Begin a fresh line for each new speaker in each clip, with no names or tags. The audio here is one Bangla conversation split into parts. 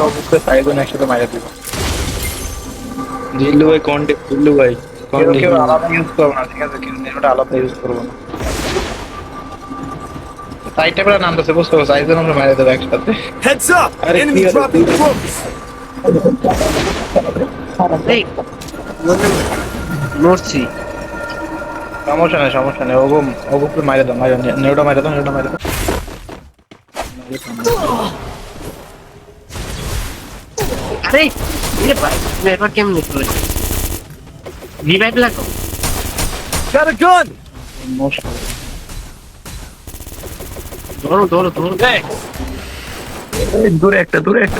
অবশ্যই সাইজন একসাথে মাইরা দিব।
জিল্লু ভাই কন্টেক্ট, জিল্লু ভাই
কেউ
কন্টেক্ট।
কেউ আলাদা ইউজ করবো না, ঠিক আছে? কেউ নেটটা আলাদা ইউজ করবো না। সাইডটা করে নামতেছে, বুঝতে পারছো? সাইজন আমরা মাইরা দেবো একসাথে।
Heads up!
আরে কি
Enemy
হলো
dropping quotes!
এই মরছি।
সমস্যা নেই, সমস্যা নেই। ওগো ওগো মাইরা দাও, মাইরা নেওটা মাইরা দাও, নেওটা মাইরা দাও।
আরে এরে ভাই এবার কেমনে করে রিভাইভ লাগো।
Got a gun!
সমস্যা
ধরো ধরো ধরো।
দূরে একটা, দূরে একটা,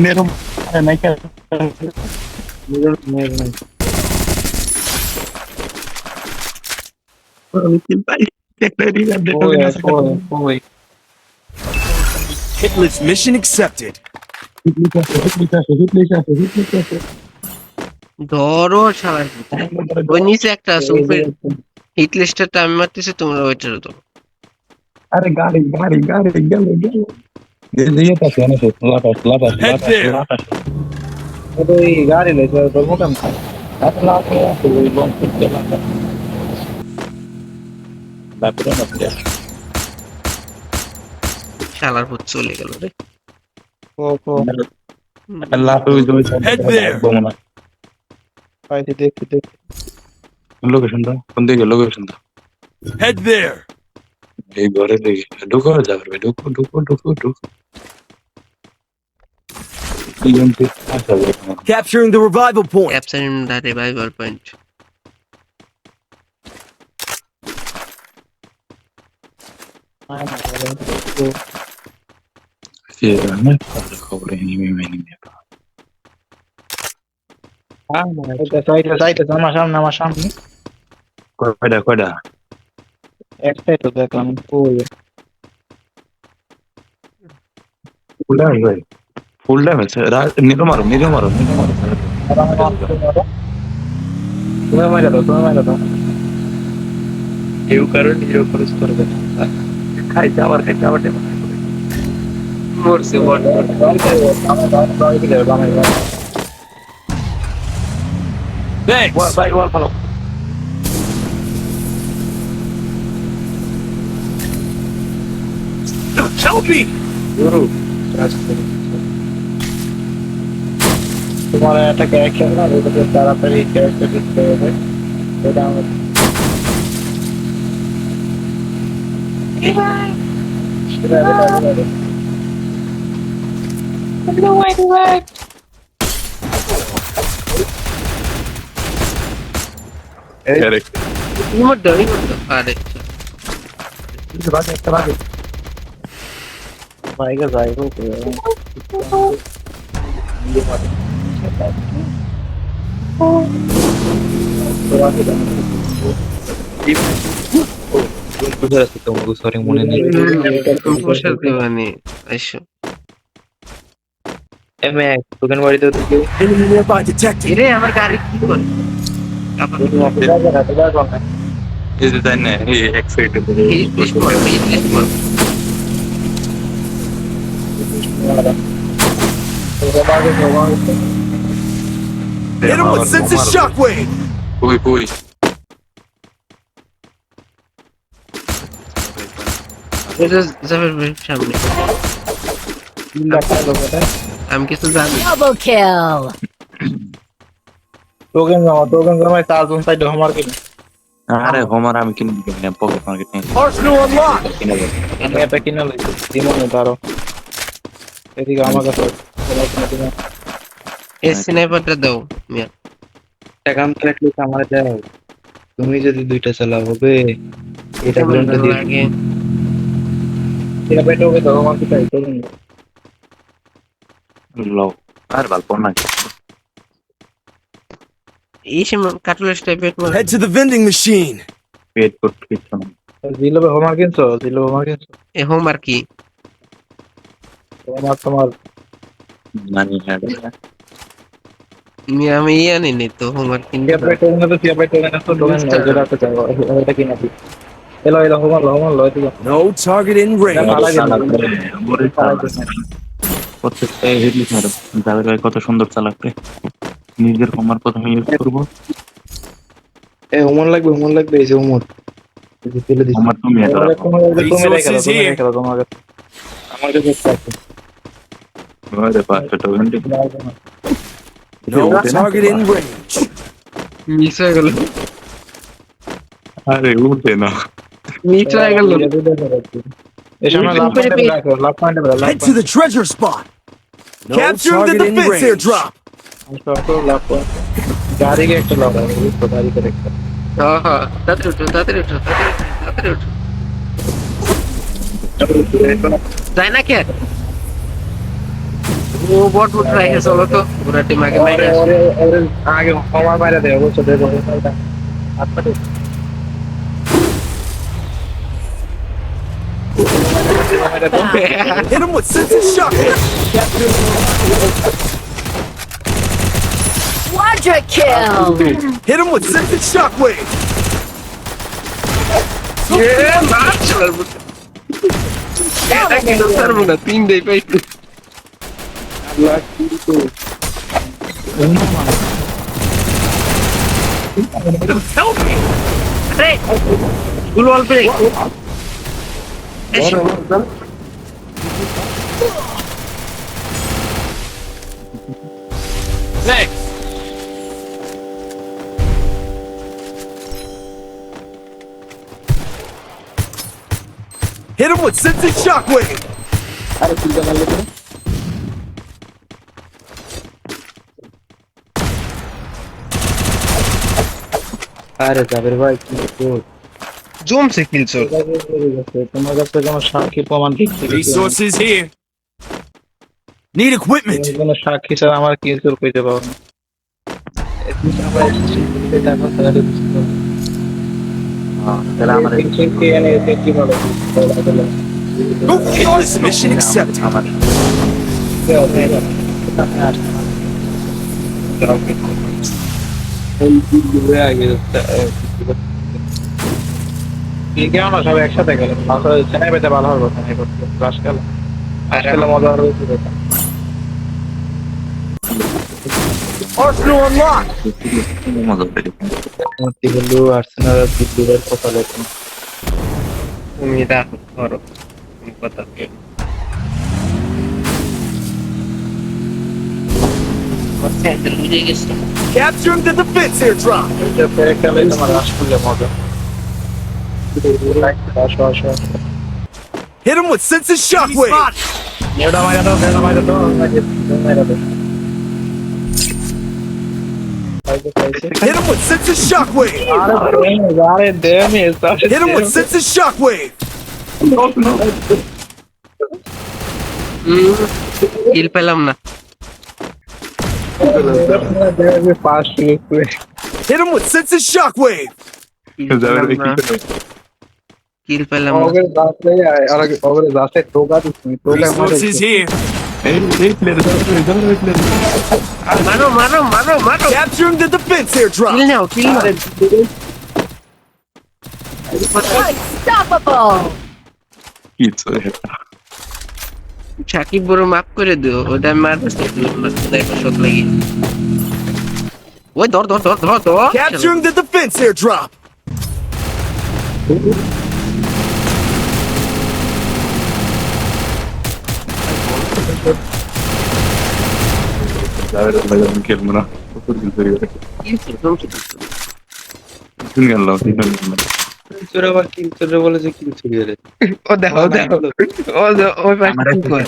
মেরো নাই কেন?
Hitless mission accepted.
ধরো শালা। ওই নিচে একটা আছে উপরে হিট লিস্টটা আমি মারতেছি, তোমরা ওইটার তো।
আরে গাড়ি গাড়ি গাড়ি গেল গেল দিয়ে তো কেন সে লাটাস লাটাস
Head there.
লাটাস
ওই গাড়ি লেগে ধর্ম কেমন?
এত লাটাস আছে ওই বম করতে লাটাস তারপরে না
শালার ভূত চলে গেল রে।
ও ও
লাটাস ওই দুই
Head there.
বম না
পাইছি, দেখছি দেখছি।
লোকেশনটা কোন দিকে লোকেশনটা
Head there.
এই ঘরে দিকে ঢুকো যাবে ঢুকো ঢুকো ঢুকো ঢুকো ইএমপি আসা যাবে
Capturing the revival point.
Capturing the revival point.
সে না খবর এনিমি এনিমি
এটা সাইডে সাইডে আমার সামনে, আমার সামনে
কয়টা কয়টা
একটাই তো দেখলাম। ওই
ফুল ড্যামেজ ভাই ফুল ড্যামেজ নিরো মারো নিরো মারো নিরো মারো
তুমি মাইরা দাও, তুমি মাইরা দাও।
কেউ কারণ নিজের খরচ করবে না খাইতে আবার
মরছে বট।
Thanks.
ভাই ওয়াল ভালো
Help me.
তোমার একটা ক্যারেক্টার না, ওটাকে তাড়াতাড়ি ক্যারেক্টার দিতে হবে। এটা আমার
রিমোট দাও রিমোট দাও। আরে
একটা ভাগে
ভাইকে যাই হোক।
সরি মনে নেই
পোশাক দেবানি আইসো।
এমএ দোকান বাড়িতে
Enemy nearby detected.
এরে আমার গাড়ি কি করে
এই যে তাই না এই এক সাইডে
হিট লিস্ট করো, হিট লিস্ট করো।
Hit him with senses shockwave.
কই কই
এটা যাবে সামনে। আমি কিছু জানি।
Double kill.
টোকেন জমা, টোকেন জমায় 4 জন সাইডে হোমওয়ার্ক কিনে।
আরে হোমার আমি কিনে দিই না পকেট মার্কেট নেই
Arsenal unlocked.
কিনে দেব
আমি এটা কিনে লইছি, দিমনে ধরো। এদিকে আমার কাছে
এই স্নাইপারটা দাও মিয়া।
টাকা আম রাখলে আমার দাও তুমি যদি দুইটা চালাও হবে এটা পর্যন্ত দিয়ে
লাগে
এটা পেটে হবে, ধরো আমার কিটাই টোকেন।
লও আর ভালো না
এই সময় কাটলেস টাইপের মার।
Head to the vending machine.
পেট করতে কিছু না
জিলোবে হোমওয়ার্ক কিনছো? জিলোবে হোমওয়ার্ক কিনছো?
এ হোম আর কি
তোমার
নানি হ্যাঁ
মিয়া আমি জানি নি তো হোম আর কিনতে
টিয়া পেটে টোকেন তো টিয়া পেটে টোকেন আছে, টোকেন যেটা আছে এটা কিনা দিই। এলো এলো হোমাল লো এদিকে
No target in range.
পালাই দিন
প্রত্যেকটা হেডলিট মারো জাভেদ ভাই কত সুন্দর চালাকতে নিজের কমার প্রথমে ইউজ করবো
হোমন লাগবে এই যে হোমন এই যে ফেলে দিচ্ছি
আমার তুমি এটা রাখো।
তুমি রেখে দাও তুমি
Resources here.
রেখে দাও তোমাকে
আমার কাছে একটা আছে।
আরে পাঁচটা টোকেন দিন।
No target in range.
Miss হয়ে গেল,
আরে উঠে না
মিস হয়ে গেল।
এই সামনে লাভ পয়েন্টে রাখো লাভ পয়েন্টে লাভ
Head to the treasure spot.
No
Capture the
target in
defense
range.
airdrop.
Love point গাড়ি কে একটা লাভ আছে তো গাড়ি কে একটা
হ্যাঁ হ্যাঁ, তাড়াতাড়ি উঠো। যায় না কে? ও বট রাখে চলো তো, পুরা টিম আগে মাইরে আসে।
আগে কমার বাইরে দেয় অবশ্য দেখো আপনাদের
Hit him with sense of shock.
Quadra kill!
Hit him with sense of shockwave.
এটা কিন্তু পারবো না, 3 দেই পাইছি। আরে গুলো অল্প রে। এসো
Hit him with sense of shockwave.
আরে জাবের ভাই কি করছো?
জমছে কিলচোর।
তোমার কাছে কোনো সাক্ষী প্রমাণ দিচ্ছে
Resources here. Need equipment.
কোনো সাক্ষী ছাড়া আমার কি করে কইতে পারবো না
তাহলে আমার
Hitless mission accepted.
আমার
কেমন সব একসাথে গেল চেনাই পেতে ভালো হবে ক্লাস খেলা খেলা মজা হবে
Arsenal unlocked.
মজা পেলি
মূর্তি হলো আর্সেনাল আর দিল্লির কথা লেখা
তুমি দেখো ধরো কথা
Capturing the defense airdrop.
পেরে খেলে তোমার রাস করলে মজা আসো আসো
Hit him with sense of shockwave.
নেওটা মারা দাও মারা দাও
Hit him with sense of shockwave.
আরে দেমি
Hit him with sense of shockwave.
কিল পেলাম না।
Pass
Hit him with sense of shockwave.
কিল পেলাম না।
ওগরে যাচ্ছে আর ওগরে যাচ্ছে টোকা দিছি টোকা মারে
Resources here.
মারো।
Capturing the defense airdrop.
Kill now.
Unstoppable!
কিছু
সাকিব বড় মাফ করে দিও, ওটা মারতেছে দেখো শট লাগি। ওই ধর।
Capturing the defense airdrop.
খেলবো না
কিলচোর আবার কিলচোরে বলে যে কিলচোর গেলে
ও দেখো ওই পাশে কি করে?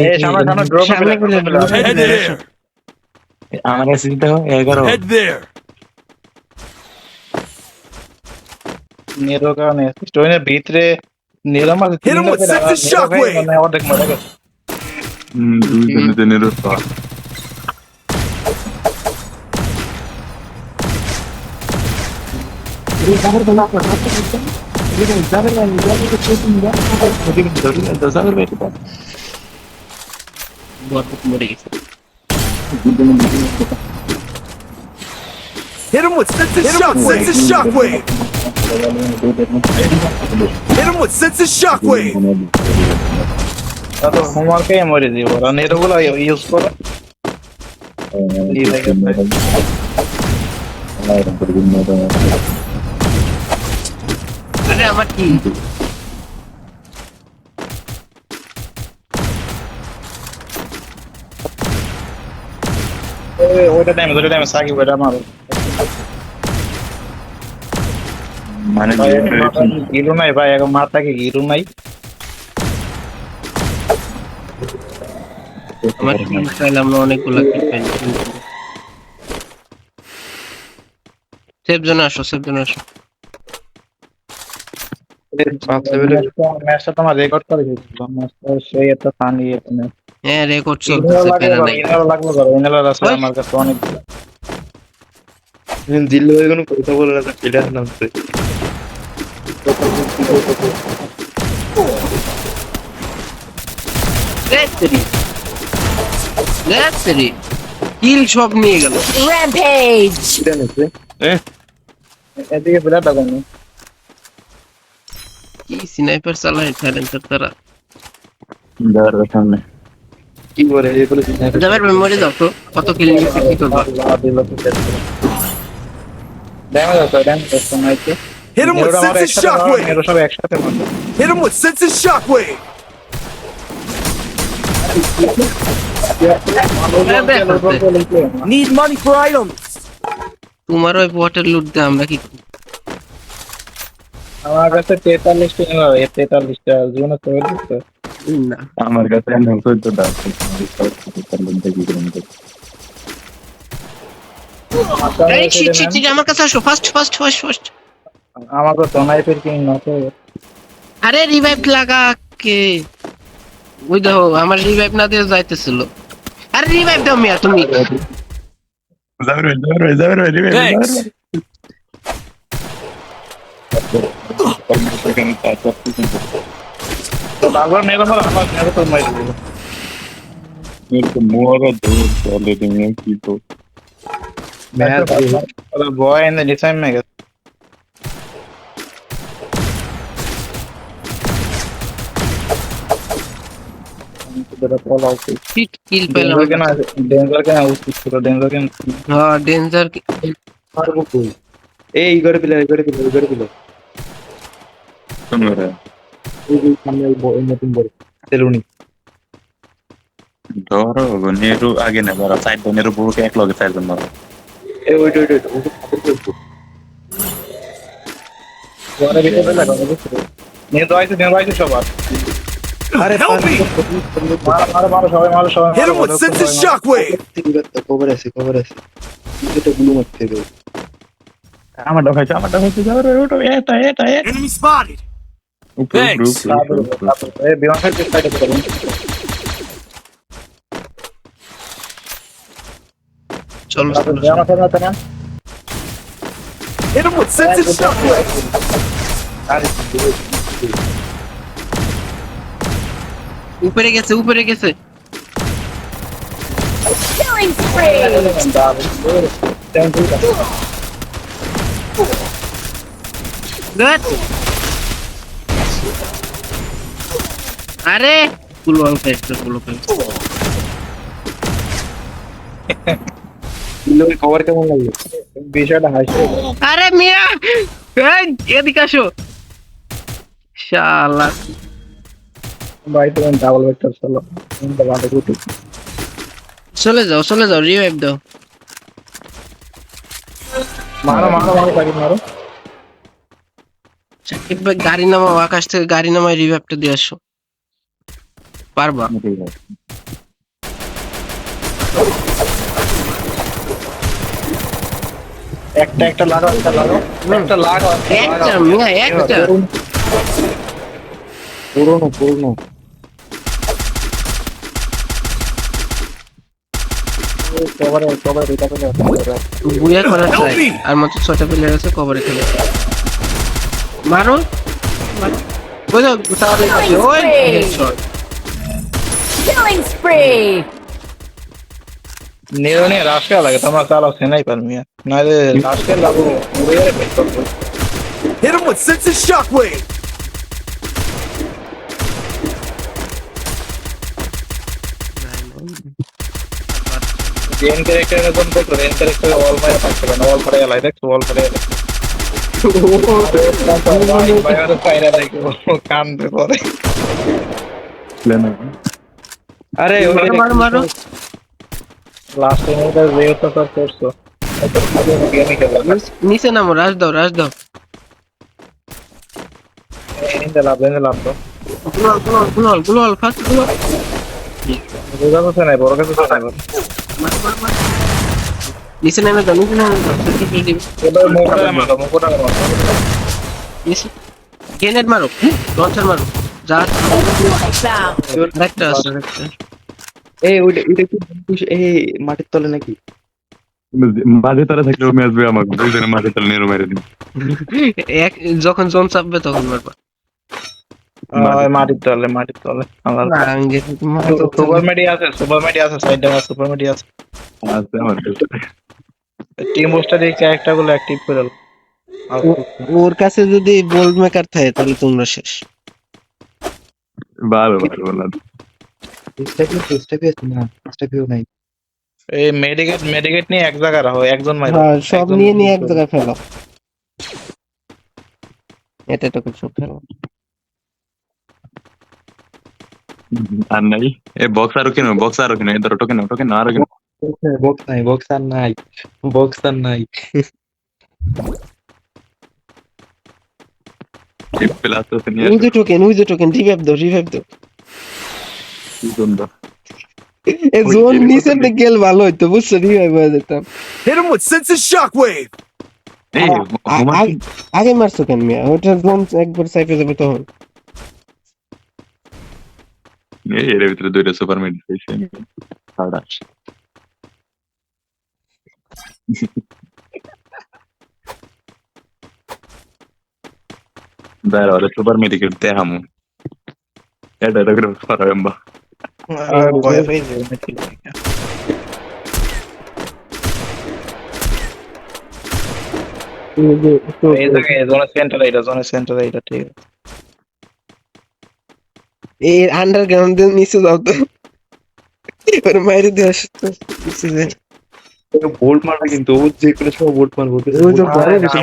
এই সামনে ড্রপ
সামনে গুলো
Head there.
আমার কাছে দিতে হবে 11
Head there.
নেরো কারণে স্টোনের ভিতরে নিরামার
Hit him with sense of shockwave.
মানে অর্ধেক মরে গেছে
দুই দিনের পর
মরে গেছে।
Hit him with sense of shockwave. Hit him with sensitive shockwave.
তো হোমওয়ার্কে মরে দিব আর নেটগুলো ইউজ করো
আরে আমার কি
ওইটা টাইমে সাকিব ওইটা মারো
মানে
গিরু নাই ভাই এখন মারটাকে গিরু নাই
আমার কিল চাইলাম না অনেকগুলো কিল পাইলাম সেফ জোনে আসো
পাঁচ লেভেলের
ম্যাচটা তোমার রেকর্ড করে দিয়েছিলাম ম্যাচটা সেই একটা ফানি এখানে
হ্যাঁ রেকর্ড চলতেছে প্যারা নাই
ইনার লাগলো করো ইনার আছে আমার কাছে অনেক
জিল্লু ভাই কোনো কথা বলে না প্লেয়ার নামছে
কিল সব নিয়ে গেল
Rampage.
প্লেয়ার নামছে
এদিকে প্লেয়ারটা কোন
কি স্নাইপার চালায় ট্যালেন্টের তারা
দেওয়ার সামনে
কি বলে এই বলে
যাবার মেমোরি দাও তো কত কিল নিয়েছে কি করবা
ড্যামেজ আছে ড্যামেজ আছে
Hit him with sensitive shockwave.
Narrow সব একসাথে মারো
Hit him with sensitive shockwave. Need money for items.
তোমার ওই বটের লুট দে আমরা কি করব?
আমার কাছে 43টা নিলাম এই 43টা জীবনে তো হইছে
না
আমার কাছে এখন 14টা আছে
এই চিট আমার কাছে আসো ফাস্ট
আমার তো স্নাইপার কিং না তো
আরে রিভাইভ লাগা কে ওই দেখো আমার রিভাইভ না দিয়ে যাইতেছিল আরে রিভাইভ দাও মিয়া তুমি
Thanks.
তো তারপর নেরো মারো আমার নেরো তো মাইরে দিল
ম্যাচ
ওরা বয় এনে ডিসাইন মে গেছে
হিট কিল পেলাম
ডেঞ্জার কেন উচিত ছিল ডেঞ্জার কেন
হ্যাঁ ডেঞ্জার
পারবো কই এই ঘরে প্লেয়ার এই যে সামনে এই নতুন বড় তেলুনি
ধরো নেরু আগে না ধরো সাইড নেরু বুকে এক লগে সাইড মারো
এই ওই ওটা ফেলবো
ঘরে ভিতরে লাগা নিয়ে দাইছে সবার
আরে
Help me.
মারো সবাই
Hit him with sensitive shockwave.
Cover আছে এটা গুলো মারতে হবে
আমার ঢোকাইছে যাও রে ওটো এটা
Enemy spotted. Thanks.
এই বিমানের সাইডে করুন
চলো
বিমান সামনে না
Hit him with sensitive shockwave.
উপরে গেছে
Killing spree.
গুড আরে গুলো
কভার কেমন লাগলো
বিষয়টা হাসি
আরে মিয়া এই এদিকে আসো শালা
ভাই তুমি ডাবল ভেক্টর চলো তুমি বাদে গুটি
চলে যাও রিভাইভ দাও
মারো বাকি মারো
সাকিব ভাই গাড়ি নামাও আকাশ থেকে গাড়ি নামায় রিভাইভটা দিয়ে আসো পারবা
একটা লাগাও একটা
মিয়া একটা
পুরনো
কভারে দুইটা করে
বুয়া করা চাই আর মাত্র 6টা প্লেয়ার আছে কভারে খেলে মারো ওই তো তাহলে ওই হেডশট
Killing spree.
নেরো রাশকে লাগে তোমরা চালাও সেনাই পার মিয়া নাইলে রাশকে লাগো উড়ে বের করব
Hit him with sense of shockwave.
রেন ক্যারেক্টারের কোন কত রেন ক্যারেক্টারে অল মারা থাকতে পারে অল ফারে এলাই দেখছো অল ফারে এলাই বাইরে ফাইরা দেখো কান্দে পড়ে
আরে
মারো মারো মারো
লাস্ট টাইম ওটা রেট তো করছো এটা খালি গেমই খেলা
নিচে নামো রাশ দাও
এন্ডে লাভ তো
গুলো ফাস্ট গুলো
বোঝা যাচ্ছে না বড় কাছে না
নিচে নামে দাও
এবার মোকটা মারো
নিচে গ্রেনেড মারো লঞ্চার মারো যা
Down.
একটা আছে
এই ওইটা কি এই মাটির তলে নাকি?
মাঝে তারা থাকলে ও আসবে আমাকে দুইজনে মাঝে তারা নেরো মেরে দিন
এক যখন জোন চাপবে তখন মারবা
মাটির তলে আমার সুপার মেডি আছে সাইডে সুপার মেডি আছে
আসবে আমার কাছে।
টিম বুস্টার এই ক্যারেক্টারগুলো অ্যাক্টিভ করে দাও
ওর কাছে যদি বোল্ড মেকার থাকে তাহলে তোমরা শেষ
ভালো না
স্টেপে আছে না, স্টেপেও নাই।
এই মেডিকেট নিয়ে এক জায়গায় রাখো একজন মাইরো
হ্যাঁ সব নিয়ে এক জায়গায় ফেলো এটা তো কিছু ফেলো
আর নাই এ বক্স আরো কেন এদের টোকেন আরো কেন
বক্স আর নাই।
প্লাস তো নিয়ে
ওই যে টোকেন রিভাইভ দাও
কি সুন্দর
এই জোন নিচে গেল ভালো হইতো বুঝছো রিভাইভ হয়ে যেতাম
Hit him with sense of shockwave.
এই
আগে মারছো কেন মিয়া ওটা জোন একবার সাইপে যাবে তখন
এর ভিতরে দুইটা সুপার মিড দিয়েছে সাড়া দাঁড়া ওরা সুপার মেডিকেট দেখামু এটা করে পারাম্বা
ভয় পেয়ে যাবে এই জায়গায় জোনের সেন্টার এইটা ঠিক আছে
এই আন্ডারগ্রাউন্ড নিচে যাও তো ওর মাইরে দিয়ে আসতো
বোল্ট মারবে কিন্তু ও যে কোনো সময় বোল্ট মারবে।
ওই যে বড় বেশি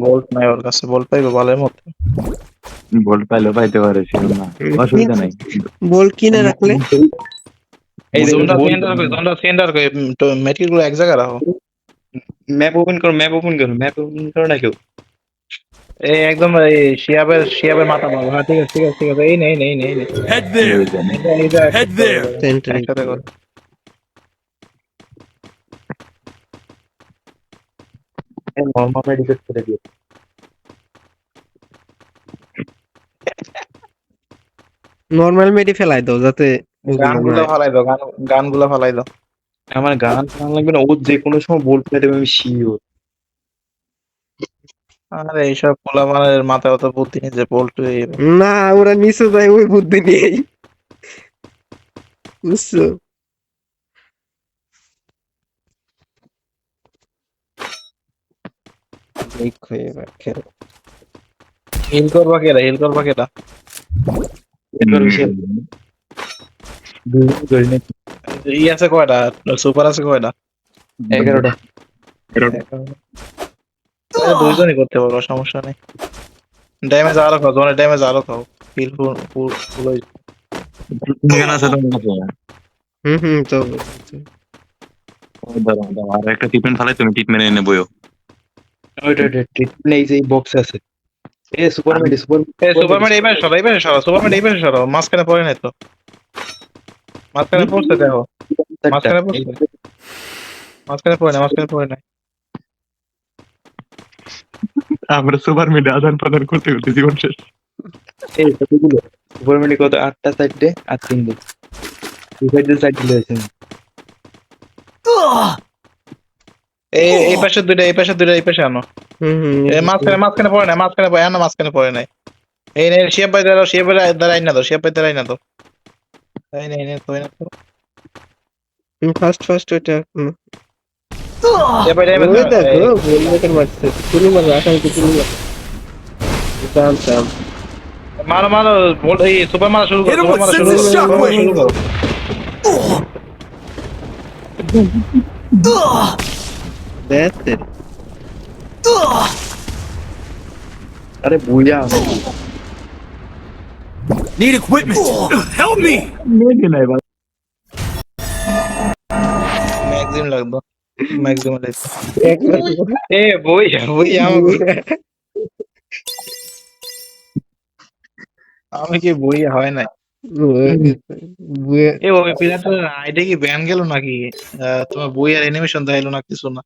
বোল্ট নাই ওর কাছে বল পাইবে বলের মতো
বল পাইলেও পাইতে পারে সে না অসুবিধা নাই
বল কিনে রাখলে
এই দেখুন
জোনটা সেন্টার করে মেটিক গুলো এক জায়গায় রাখো
ম্যাপ ওপেন করো না কেউ।
এই একদম এই শিয়াবের মাথা মারো হ্যাঁ ঠিক আছে এই নেই
Head there. Head there.
Centre
একসাথে করো
নরমাল মেডিকেট করে দিও।
নরমাল মেডি ফেলাই দাও যাতে
গানগুলো ফালাই দাও
আমার গান ভালো লাগবে না, ও যে কোনো সময় বোল্ট মেরে দেবে আমি শিওর।
আরে এইসব পোলাপানের মাথায় অত বুদ্ধি নেই যে বলটু
না ওরা নিচে যায় ওই বুদ্ধি নেই বুঝছো দেখো এবার খেলো
হিল করবা কেটা ই আছে কয়টা সুপার আছে কয়টা
11টা।
দুইজনই করতে পারবো সমস্যা নেই ড্যামেজ আরো খাও জোনের ড্যামেজ আরো খাও হিল ফুল
আছে
তো
আর একটা টিপেন ফালাই তুমি টিপ মেরে এনে বইও
ওইটা ট্রিটমেন্ট এই যে বক্স আছে। এ সুপারমেড
সুপারম্যান এইবার সরো মাঝখানে পড়ে নাই তো মাঝখানে পড়ছে দেখো মাঝখানে পড়ে নাই
আমরা সুপার মিডে আদান প্রদান করতে জীবন শেষ
এই কতগুলো সুপারমেড কত 8টা সাইডে আর 3 সাইড দিলে আছে।
এই পাশে দুইটা এই পাশে আনো মাঝখানে পড়ে নাই এই নে শিয়াব ভাই দাঁড়াই না তো এই নে তো
ফার্স্ট ওইটা
শিয়াব ভাই
ওই দেখো বল মেকার মারছে তুমি মারো আসামি তো তুমি জানতাম।
মারো মারো এই সুপার মারা শুরু করো,
Hit him
সুপার
with
মারা শুরু করো,
sense of
সুপার মারা শুরু করো।
দেখতে
আরে বুইয়া
Need equipment. Help me.
Maxim লাগবে, ম্যাক্সিম লাগবে। এ বই বই আমি কি বই হয় নাই। এ ওই পিলারটা আইডি কি ব্যান গেল নাকি? তোমার বই আর অ্যানিমেশন দেখাইলো না কিছু না।